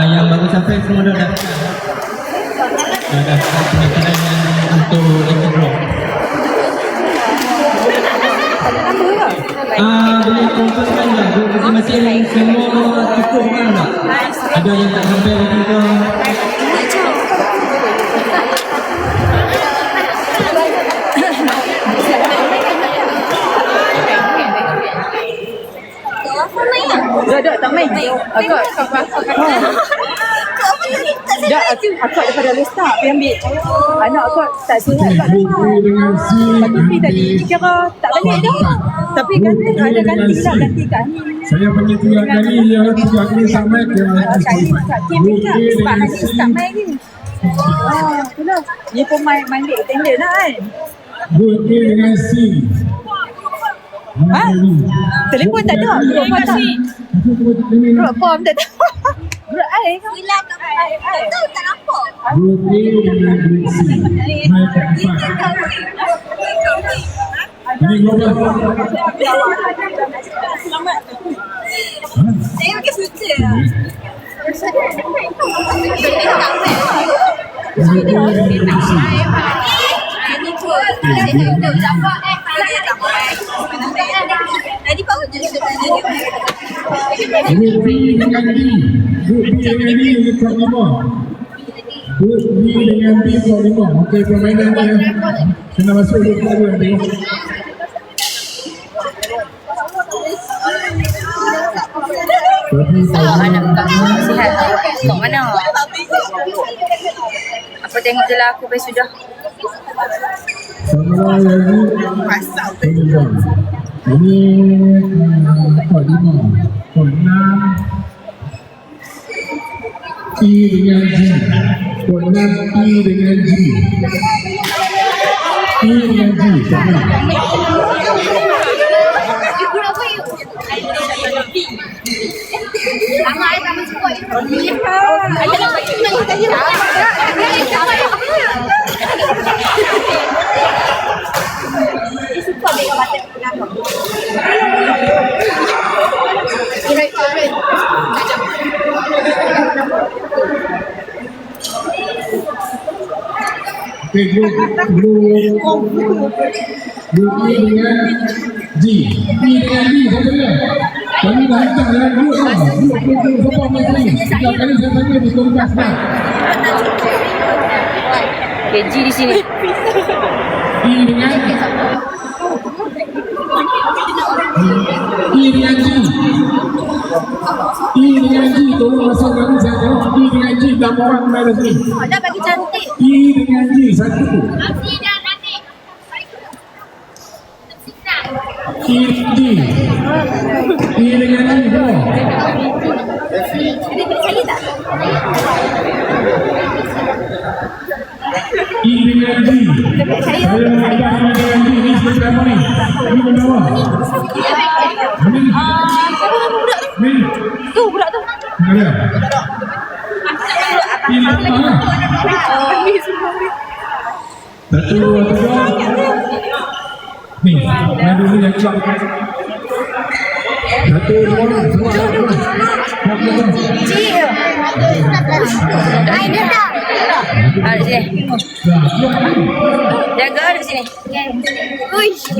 Yang baru sampai semua dah daftar. Dah daftar pendaftaran untuk Instagram. Boleh confirmkan tak? Masing-masing semua cukup kan tak? Ada yang tak sampai lagi ke? Dah tak main. Akak dah akak daripada Lesta pergi ambil anak akak tak sihat kat rumah. Tapi tadi kira tak balik dah. Tapi kata ada ganti kat ni. Saya punya 3 kali ya, 3 kali sampai ke kat Kim juga sebab Hanis tak main ni. Itulah. Dia pun main league tender lah kan. Group A dengan C. Telefon tak ada. Group form tak ada. Group A kan? Hilang kat betul tak nampak. Group A dengan Group C. Naik ke 4. Ini global. Selamat. Saya pakai filter. Tadi baru je sebenarnya. Group B dengan D. Group B dengan D letak 5. Group B dengan D letak 5. Okey, permainan ni kena masuk group kedua nanti. Anak tak sihat. Kat mana? Apa tengok je lah aku baik sudah. Sama lagi. Ini kod 5. Kod 6. I dengan G. Kod 6 I dengan G. I dengan G. Sama. Sama saya sama cukup. Ada nak bagi nak tanya. Dia suka ambil mata pegang. Correct. Okay, group I dengan G. I dengan D, satu dia. Kami dah hantar dalam group tau. Group support macam ni. Setiap kali saya tanya di Kompas dah. Okay, G di sini. I dengan G. I dengan G. Tolong masuk kami saya tengok. I dengan G. Berapa orang ada sini? Dah bagi cantik. I dengan G. Satu. Nanti dah nanti. I G. I dengan G. Boleh? Ada kali tak? I dengan G. Saya nak I dengan G. Ni seperti apa ni? Ini bernama. Ni. Tu budak tu. Ada. I dengan G. Satu, dua. Ni, ada ni yang keluar. Satu, dua, semua. Ada tak? Ada sini. Jaga di sini. Uish.